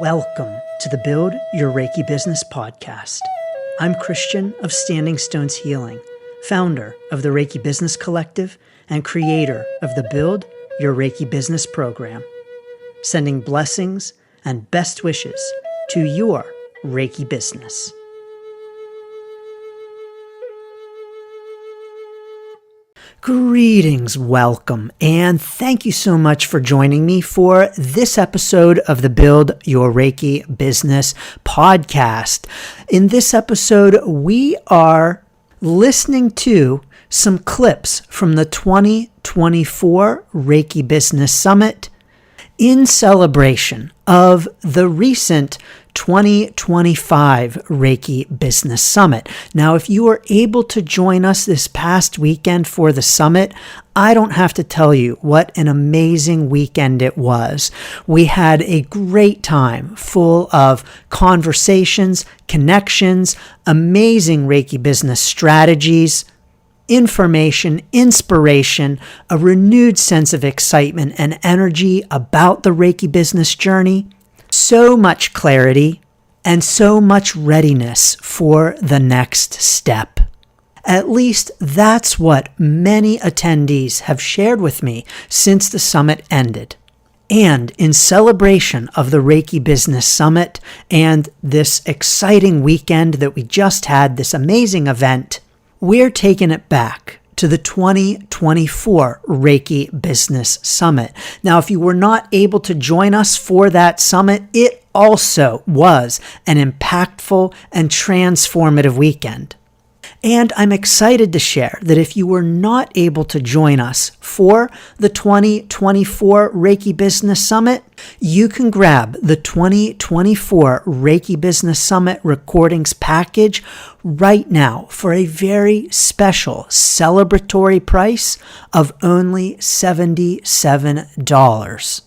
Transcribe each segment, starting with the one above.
Welcome to the Build Your Reiki Business podcast. I'm Christian of Standing Stones Healing, founder of the Reiki Business Collective and creator of the Build Your Reiki Business program, sending blessings and best wishes to your Reiki business. Greetings, welcome, and thank you so much for joining me for this episode of the Build Your Reiki Business podcast. In this episode, we are listening to some clips from the 2024 Reiki Business Summit in celebration of the recent 2025 Reiki Business Summit. Now, if you were able to join us this past weekend for the summit, I don't have to tell you what an amazing weekend it was. We had a great time full of conversations, connections, amazing Reiki business strategies, information, inspiration, a renewed sense of excitement and energy about the Reiki business journey, so much clarity, and so much readiness for the next step. At least that's what many attendees have shared with me since the summit ended. And in celebration of the Reiki Business Summit and this exciting weekend that we just had, this amazing event, we're taking it back to the 2024 Reiki Business Summit. Now, if you were not able to join us for that summit, it also was an impactful and transformative weekend. And I'm excited to share that if you were not able to join us for the 2024 Reiki Business Summit, you can grab the 2024 Reiki Business Summit Recordings package right now for a very special celebratory price of only $77.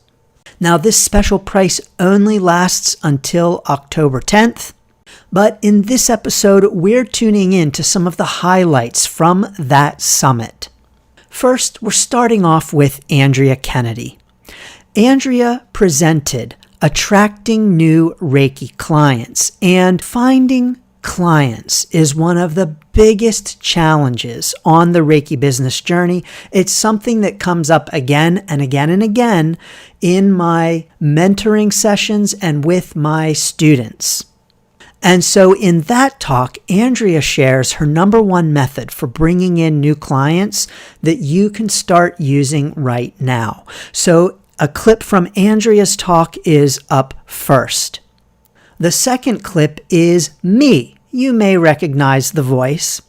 Now, this special price only lasts until October 10th. But in this episode, we're tuning in to some of the highlights from that summit. First, we're starting off with Andrea Kennedy. Andrea presented attracting new Reiki clients, and finding clients is one of the biggest challenges on the Reiki business journey. It's something that comes up again and again and again in my mentoring sessions and with my students. And so in that talk, Andrea shares her number one method for bringing in new clients that you can start using right now. So a clip from Andrea's talk is up first. The second clip is me. You may recognize the voice.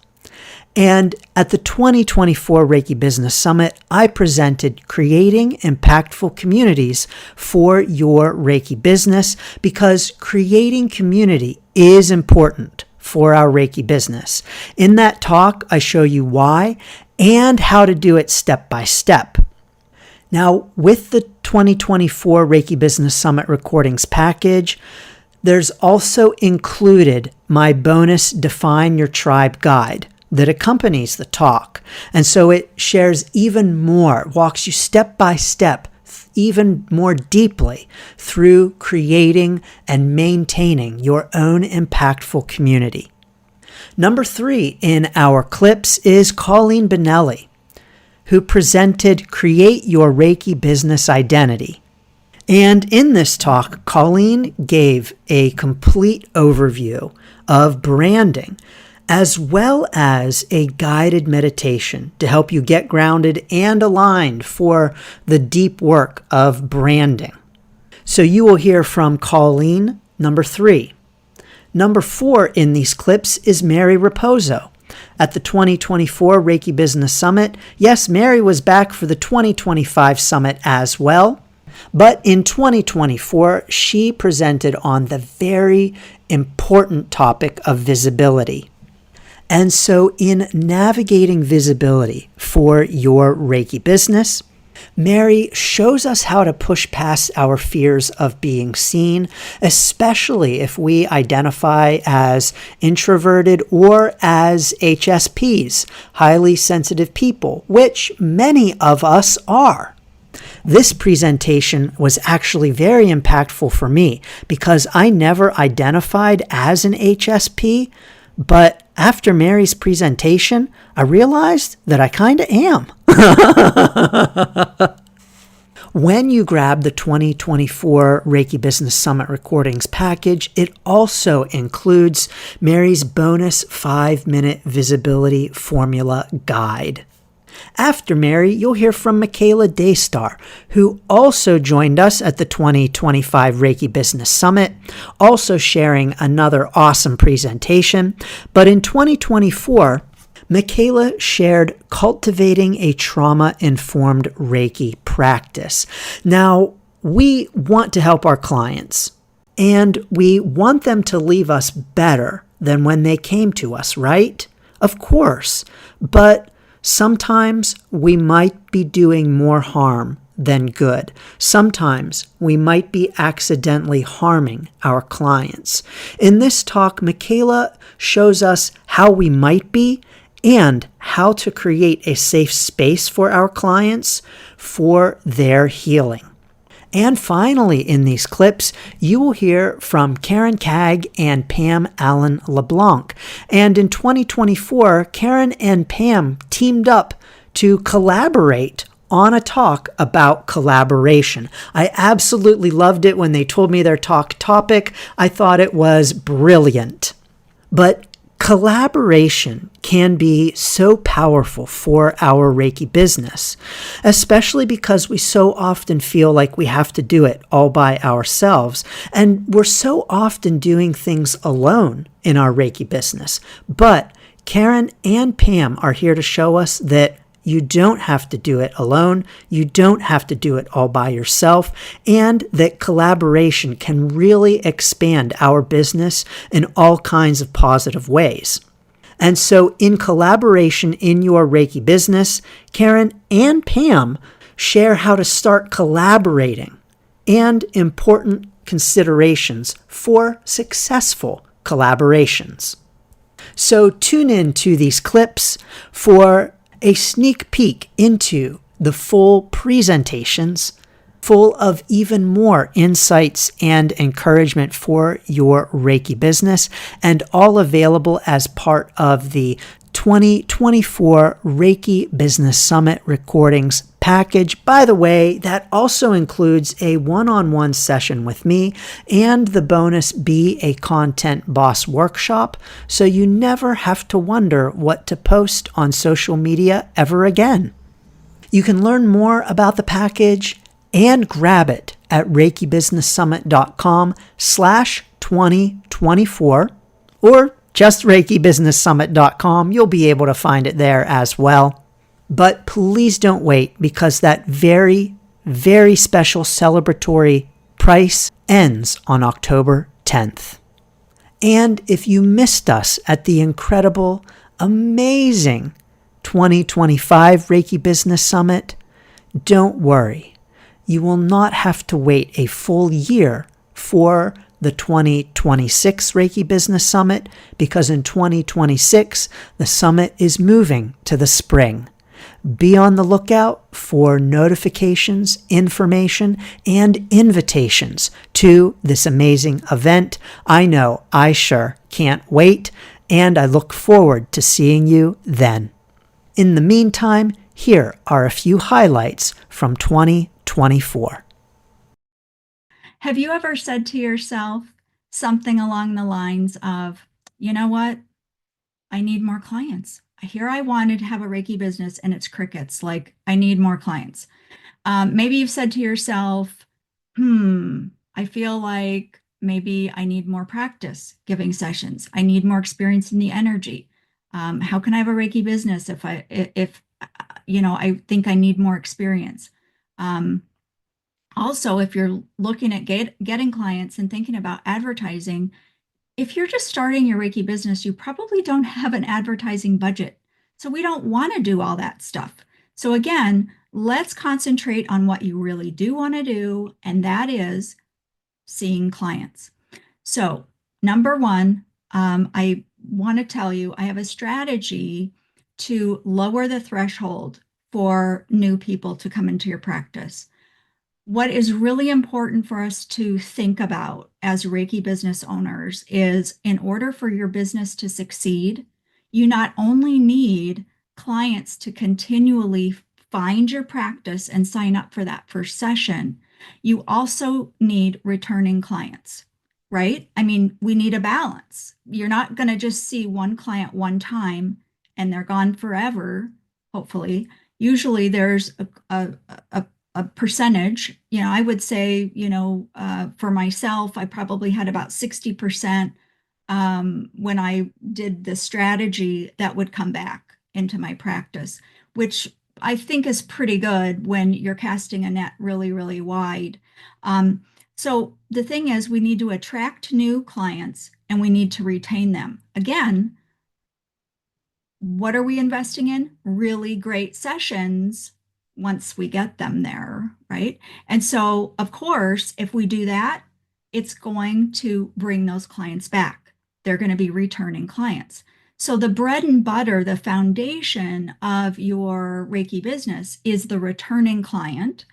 And at the 2024 Reiki Business Summit, I presented creating impactful communities for your Reiki business, because creating community is important for our Reiki business. In that talk, I show you why and how to do it step by step. Now, with the 2024 Reiki Business Summit Recordings package, there's also included my bonus Define Your Tribe guide that accompanies the talk. And so it shares even more, walks you step by step, even more deeply through creating and maintaining your own impactful community. Number 3 in our clips is Colleen Benelli, who presented Create Your Reiki Business Identity. And in this talk, Colleen gave a complete overview of branding, as well as a guided meditation to help you get grounded and aligned for the deep work of branding. So you will hear from Colleen, number 3. Number 4 in these clips is Mary Raposo. At the 2024 Reiki Business Summit, yes, Mary was back for the 2025 summit as well. But in 2024, she presented on the very important topic of visibility. And so in navigating visibility for your Reiki business, Mary shows us how to push past our fears of being seen, especially if we identify as introverted or as HSPs, highly sensitive people, which many of us are. This presentation was actually very impactful for me because I never identified as an HSP, but after Mary's presentation, I realized that I kind of am. When you grab the 2024 Reiki Business Summit Recordings package, it also includes Mary's bonus 5-minute visibility formula guide. After Mary, you'll hear from Michaela Daystar, who also joined us at the 2025 Reiki Business Summit, also sharing another awesome presentation. But in 2024, Michaela shared cultivating a trauma-informed Reiki practice. Now, we want to help our clients, and we want them to leave us better than when they came to us, right? Of course, but sometimes we might be doing more harm than good. Sometimes we might be accidentally harming our clients. In this talk, Michaela shows us how we might be and how to create a safe space for our clients for their healing. And finally, in these clips, you will hear from Karen Cagg and Pam Allen LeBlanc. And in 2024, Karen and Pam teamed up to collaborate on a talk about collaboration. I absolutely loved it when they told me their talk topic. I thought it was brilliant. But collaboration can be so powerful for our Reiki business, especially because we so often feel like we have to do it all by ourselves. And we're so often doing things alone in our Reiki business. But Karen and Pam are here to show us that you don't have to do it alone. You don't have to do it all by yourself, and that collaboration can really expand our business in all kinds of positive ways. And so in collaboration in your Reiki business, Karen and Pam share how to start collaborating and important considerations for successful collaborations. So tune in to these clips for a sneak peek into the full presentations, full of even more insights and encouragement for your Reiki business, and all available as part of the 2024 Reiki Business Summit Recordings package. By the way, that also includes a one-on-one session with me and the bonus Be a Content Boss workshop, so you never have to wonder what to post on social media ever again. You can learn more about the package and grab it at reikibusinesssummit.com/2024 or just reikibusinesssummit.com. You'll be able to find it there as well. But please don't wait, because that very, very special celebratory price ends on October 10th. And if you missed us at the incredible, amazing 2025 Reiki Business Summit, don't worry. You will not have to wait a full year for the 2026 Reiki Business Summit, because in 2026, the summit is moving to the spring. Be on the lookout for notifications, information, and invitations to this amazing event. I know I sure can't wait, and I look forward to seeing you then. In the meantime, here are a few highlights from 2024. Have you ever said to yourself something along the lines of, you know what? I need more clients. Here I wanted to have a Reiki business and it's crickets. Like, I need more clients. Maybe you've said to yourself, I feel like maybe I need more practice giving sessions. I need more experience in the energy. How can I have a Reiki business if I think I need more experience? Also, if you're looking at getting clients and thinking about advertising, if you're just starting your Reiki business, you probably don't have an advertising budget. So we don't want to do all that stuff. So again, let's concentrate on what you really do want to do, and that is seeing clients. So number one, I want to tell you, I have a strategy to lower the threshold for new people to come into your practice. What is really important for us to think about as Reiki business owners is in order for your business to succeed, you not only need clients to continually find your practice and sign up for that first session, you also need returning clients, right? I mean, we need a balance. You're not going to just see one client one time and they're gone forever, hopefully. Usually there's a a percentage. I would say, for myself, I probably had about 60% when I did the strategy that would come back into my practice, which I think is pretty good when you're casting a net really, really wide. So the thing is, we need to attract new clients and we need to retain them. Again, what are we investing in? Really great sessions once we get them there, right? And so, of course, if we do that, it's going to bring those clients back. They're going to be returning clients. So, the bread and butter, the foundation of your Reiki business is the returning client.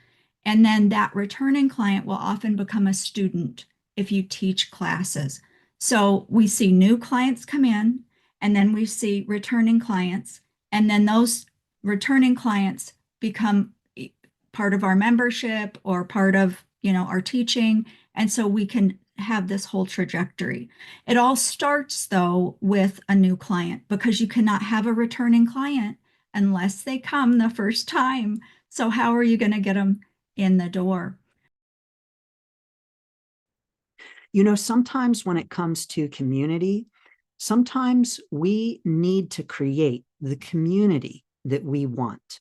And then that returning client will often become a student if you teach classes. So, we see new clients come in and then we see returning clients, and then those returning clients become part of our membership or part of our teaching, and so we can have this whole trajectory. It all starts though with a new client, because you cannot have a returning client unless they come the first time. So how are you going to get them in the door? Sometimes when it comes to community, sometimes we need to create the community that we want.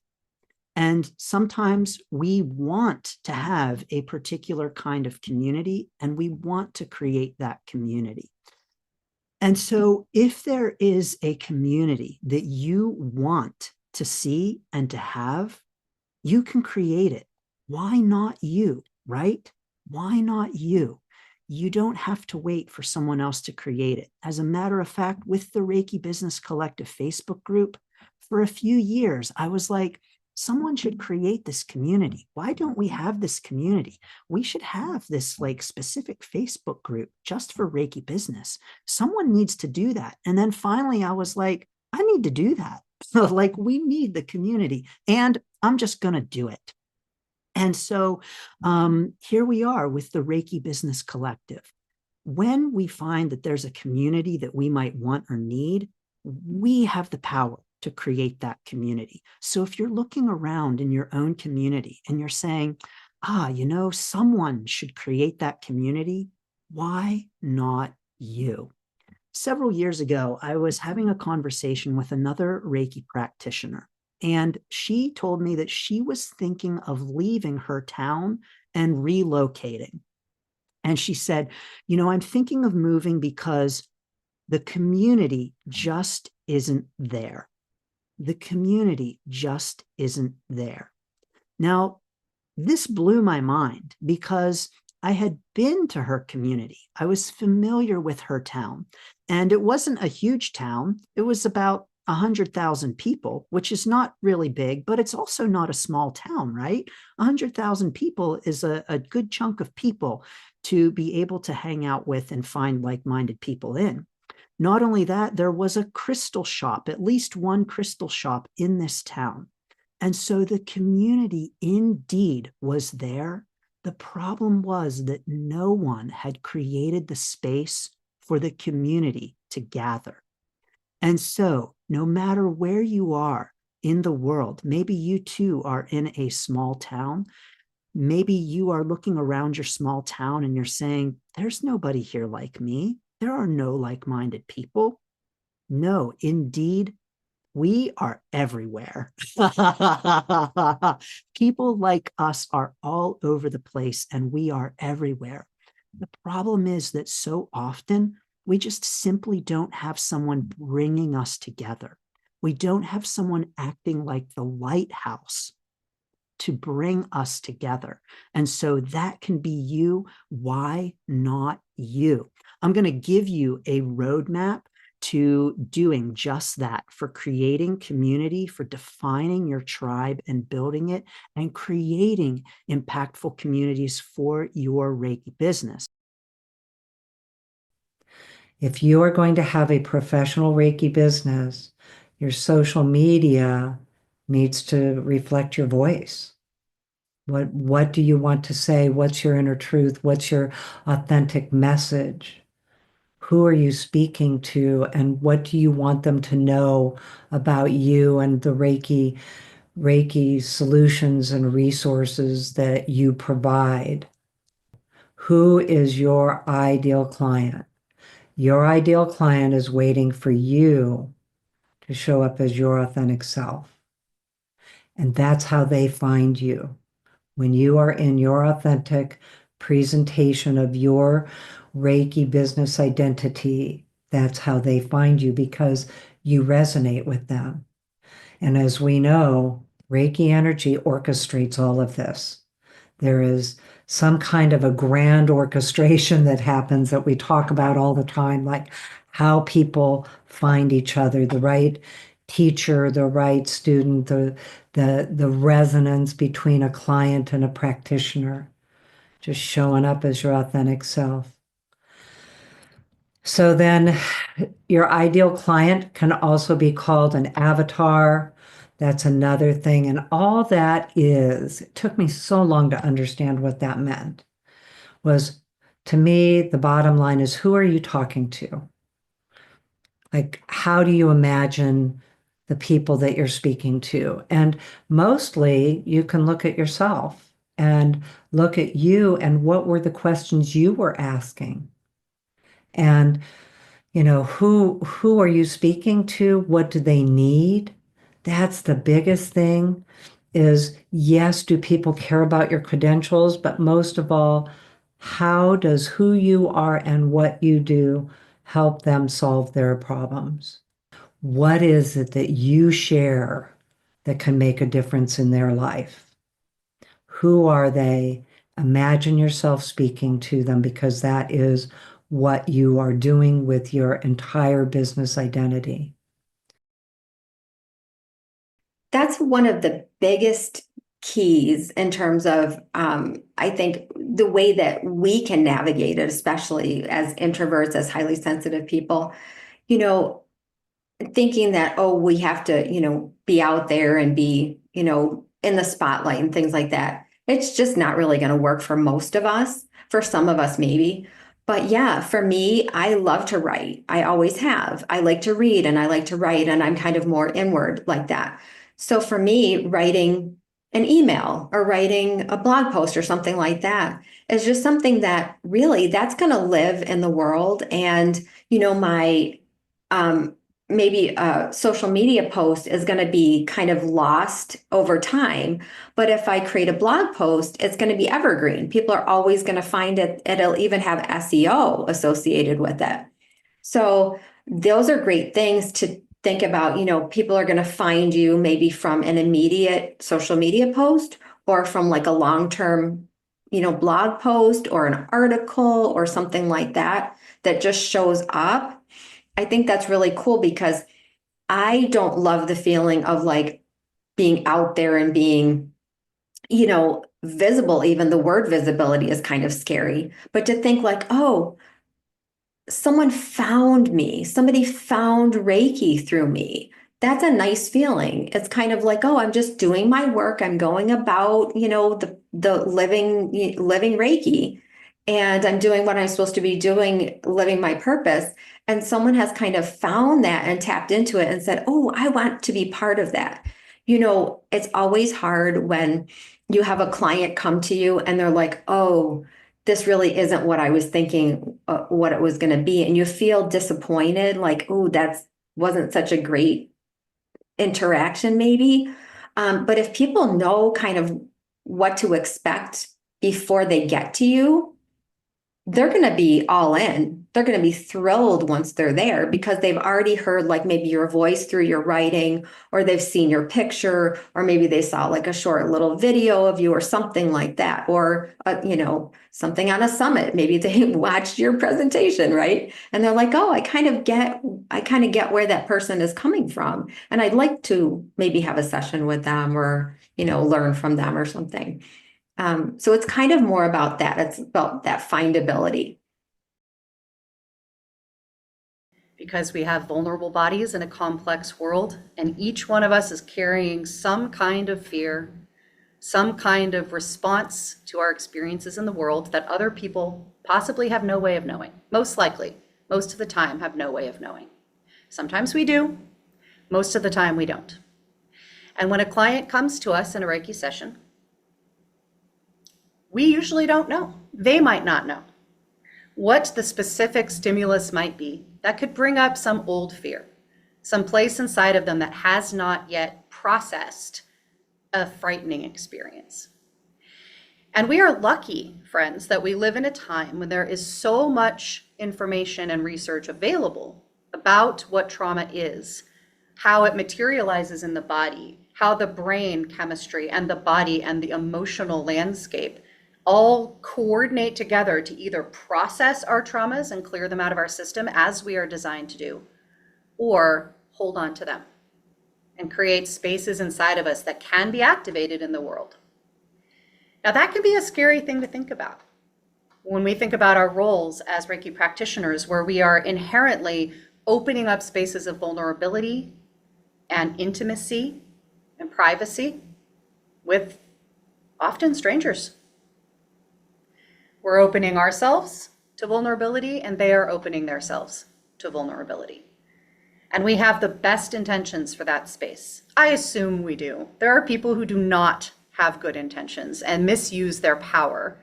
And sometimes we want to have a particular kind of community and we want to create that community. And so if there is a community that you want to see and to have, you can create it. Why not you, right? Why not you? You don't have to wait for someone else to create it. As a matter of fact, with the Reiki Business Collective Facebook group, for a few years, I was like, someone should create this community. Why don't we have this community? We should have this specific Facebook group just for Reiki business. Someone needs to do that. And then finally, I was like, I need to do that. We need the community and I'm just going to do it. And so here we are with the Reiki Business Collective. When we find that there's a community that we might want or need, we have the power to create that community. So if you're looking around in your own community and you're saying, someone should create that community, why not you? Several years ago, I was having a conversation with another Reiki practitioner. And she told me that she was thinking of leaving her town and relocating. And she said, I'm thinking of moving because the community just isn't there. The community just isn't there. Now, this blew my mind because I had been to her community. I was familiar with her town. And it wasn't a huge town. It was about 100,000 people, which is not really big, but it's also not a small town, right? 100,000 people is a good chunk of people to be able to hang out with and find like-minded people in. Not only that, there was a crystal shop, at least one crystal shop in this town. And so the community indeed was there. The problem was that no one had created the space for the community to gather. And so no matter where you are in the world, maybe you too are in a small town. Maybe you are looking around your small town and you're saying, there's nobody here like me. There are no like-minded people. No, indeed, we are everywhere. People like us are all over the place and we are everywhere. The problem is that so often we just simply don't have someone bringing us together. We don't have someone acting like the lighthouse to bring us together. And so that can be you. Why not you? I'm going to give you a roadmap to doing just that, for creating community, for defining your tribe and building it, and creating impactful communities for your Reiki business. If you are going to have a professional Reiki business, your social media needs to reflect your voice. What do you want to say? What's your inner truth? What's your authentic message? Who are you speaking to, and what do you want them to know about you and the Reiki solutions and resources that you provide? Who is your ideal client? Your ideal client is waiting for you to show up as your authentic self. And that's how they find you. When you are in your authentic presentation of your Reiki business identity, that's how they find you, because you resonate with them. And as we know, Reiki energy orchestrates all of this. There is some kind of a grand orchestration that happens that we talk about all the time, like how people find each other, the right teacher, the right student, the resonance between a client and a practitioner, just showing up as your authentic self. So then your ideal client can also be called an avatar. That's another thing. And all that is, it took me so long to understand what that meant, was, to me, the bottom line is, who are you talking to? Like, how do you imagine the people that you're speaking to? And mostly you can look at yourself and look at you and what were the questions you were asking. And, who are you speaking to? What do they need? That's the biggest thing, is, yes, do people care about your credentials? But most of all, how does who you are and what you do help them solve their problems? What is it that you share that can make a difference in their life? Who are they? Imagine yourself speaking to them, because that is what you are doing with your entire business identity. That's one of the biggest keys in terms of, I think, the way that we can navigate it, especially as introverts, as highly sensitive people, thinking that, oh, we have to, be out there and be, in the spotlight and things like that. It's just not really going to work for most of us. For some of us, maybe. But yeah, for me, I love to write. I always have. I like to read and I like to write, and I'm kind of more inward like that. So for me, writing an email or writing a blog post or something like that is just something that really, that's going to live in the world. And, my, maybe a social media post is going to be kind of lost over time. But if I create a blog post, it's going to be evergreen. People are always going to find it. It'll even have SEO associated with it. So those are great things to think about. People are going to find you maybe from an immediate social media post, or from like a long-term, blog post or an article or something like that, that just shows up. I think that's really cool, because I don't love the feeling of like being out there and being, visible. Even the word visibility is kind of scary. But to think like, oh, someone found me, somebody found Reiki through me. That's a nice feeling. It's kind of like, oh, I'm just doing my work. I'm going about, the living Reiki, and I'm doing what I'm supposed to be doing, living my purpose. And someone has kind of found that and tapped into it and said, oh, I want to be part of that. It's always hard when you have a client come to you and they're like, oh, this really isn't what I was thinking, what it was going to be. And you feel disappointed, like, oh, that wasn't such a great interaction, maybe. But if people know kind of what to expect before they get to you, they're going to be all in. they're going to be thrilled once they're there because they've already heard like maybe your voice through your writing, or they've seen your picture, or maybe they saw like a short little video of you or something like that, or something on a summit. Maybe they watched your presentation, right? And they're like, oh, I kind of get where that person is coming from. And I'd like to maybe have a session with them, or, learn from them or something. So it's kind of more about that. It's about that findability. Because we have vulnerable bodies in a complex world, and each one of us is carrying some kind of fear, some kind of response to our experiences in the world that other people possibly have no way of knowing. Most likely, most of the time, have no way of knowing. Sometimes we do, most of the time we don't. And when a client comes to us in a Reiki session, we usually don't know. They might not know what the specific stimulus might be that could bring up some old fear, some place inside of them that has not yet processed a frightening experience. And we are lucky, friends, that we live in a time when there is so much information and research available about what trauma is, how it materializes in the body, how the brain chemistry and the body and the emotional landscape all coordinate together to either process our traumas and clear them out of our system as we are designed to do, or hold on to them and create spaces inside of us that can be activated in the world. Now, that can be a scary thing to think about when we think about our roles as Reiki practitioners, where we are inherently opening up spaces of vulnerability and intimacy and privacy with often strangers. We're opening ourselves to vulnerability, and they are opening themselves to vulnerability. And we have the best intentions for that space. I assume we do. There are people who do not have good intentions and misuse their power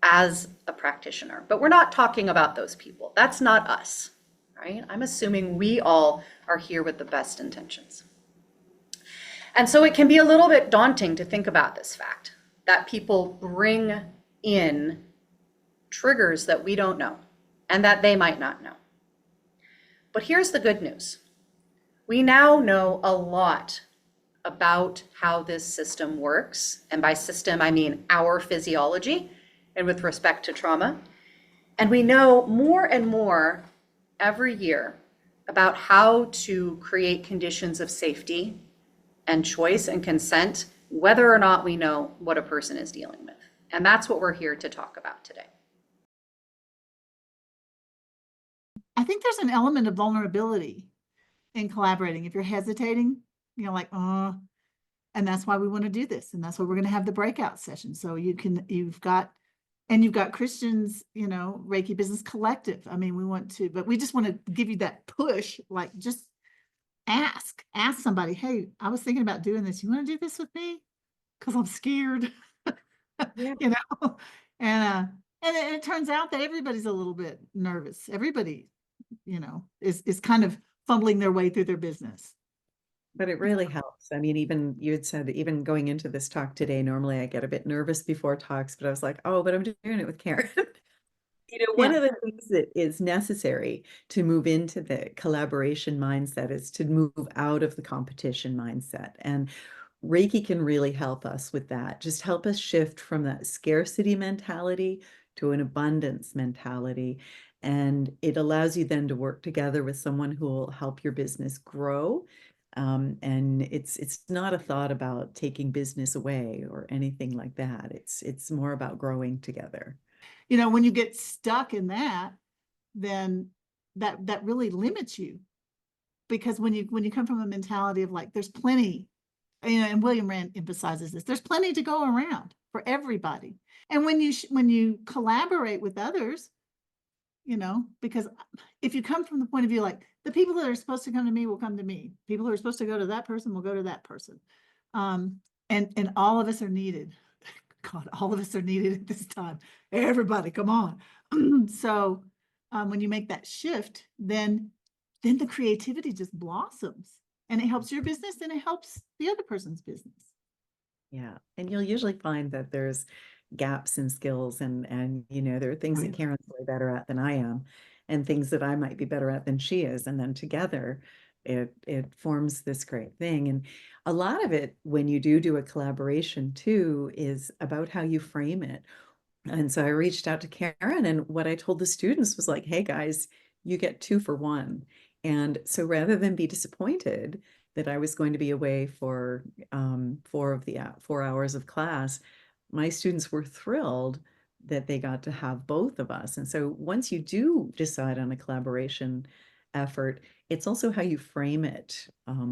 as a practitioner, but we're not talking about those people. That's not us, right? I'm assuming we all are here with the best intentions. And so it can be a little bit daunting to think about this fact that people bring in triggers that we don't know and that they might not know. But here's the good news. We now know a lot about how this system works. And by system, I mean our physiology and with respect to trauma. And we know more and more every year about how to create conditions of safety and choice and consent, whether or not we know what a person is dealing with. And that's what we're here to talk about today. I think there's an element of vulnerability in collaborating. If you're hesitating, and that's why we want to do this. And that's why we're going to have the breakout session. So you've got Christian's, Reiki Business Collective. I mean, but we just want to give you that push, like just ask somebody, hey, I was thinking about doing this. You want to do this with me? Because I'm scared, Yeah. and it turns out that everybody's a little bit nervous. Everybody, is kind of fumbling their way through their business. But it really helps. I mean, even you had said, even going into this talk today, normally I get a bit nervous before talks, but I was like, oh, but I'm doing it with Karen. One of the things that is necessary to move into the collaboration mindset is to move out of the competition mindset. And Reiki can really help us with that. Just help us shift from that scarcity mentality to an abundance mentality. And it allows you then to work together with someone who will help your business grow. And it's not a thought about taking business away or anything like that. It's more about growing together. When you get stuck in that, then that really limits you, because when you come from a mentality of like, there's plenty, and William Rand emphasizes this, there's plenty to go around for everybody. And when you collaborate with others, because if you come from the point of view, like the people that are supposed to come to me will come to me, people who are supposed to go to that person will go to that person. And all of us are needed. God, all of us are needed at this time. Everybody, come on. So when you make that shift, then the creativity just blossoms, and it helps your business and it helps the other person's business. Yeah. And you'll usually find that there's gaps in skills and there are things that Karen's way better at than I am. and things that I might be better at than she is. And then together it forms this great thing. And a lot of it, when you do a collaboration too, is about how you frame it. And so I reached out to Karen, and what I told the students was like, hey guys, you get 2 for 1. And so rather than be disappointed that I was going to be away for 4 hours of class, my students were thrilled that they got to have both of us. And so once you do decide on a collaboration effort, it's also how you frame it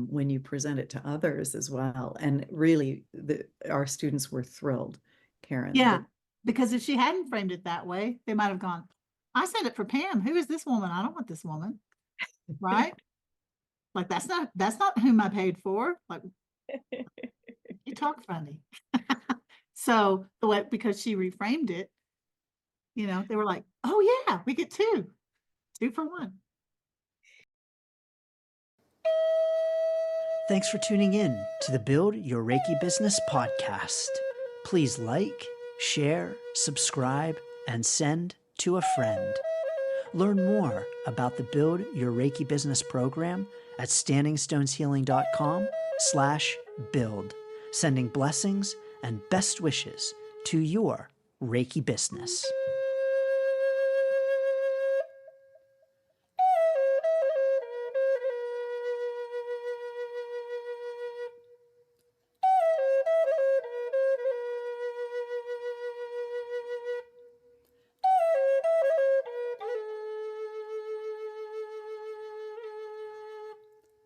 when you present it to others as well. And really, our students were thrilled, Karen. Yeah, because if she hadn't framed it that way, they might have gone, I said it for Pam. Who is this woman? I don't want this woman. Right? Like, that's not whom I paid for. Like, you talk funny. So the way, because she reframed it, they were like, oh yeah, we get 2 for 1. Thanks for tuning in to the Build Your Reiki Business podcast. Please like, share, subscribe, and send to a friend. Learn more about the Build Your Reiki Business program at standingstoneshealing.com/build. Sending blessings and best wishes to your Reiki business.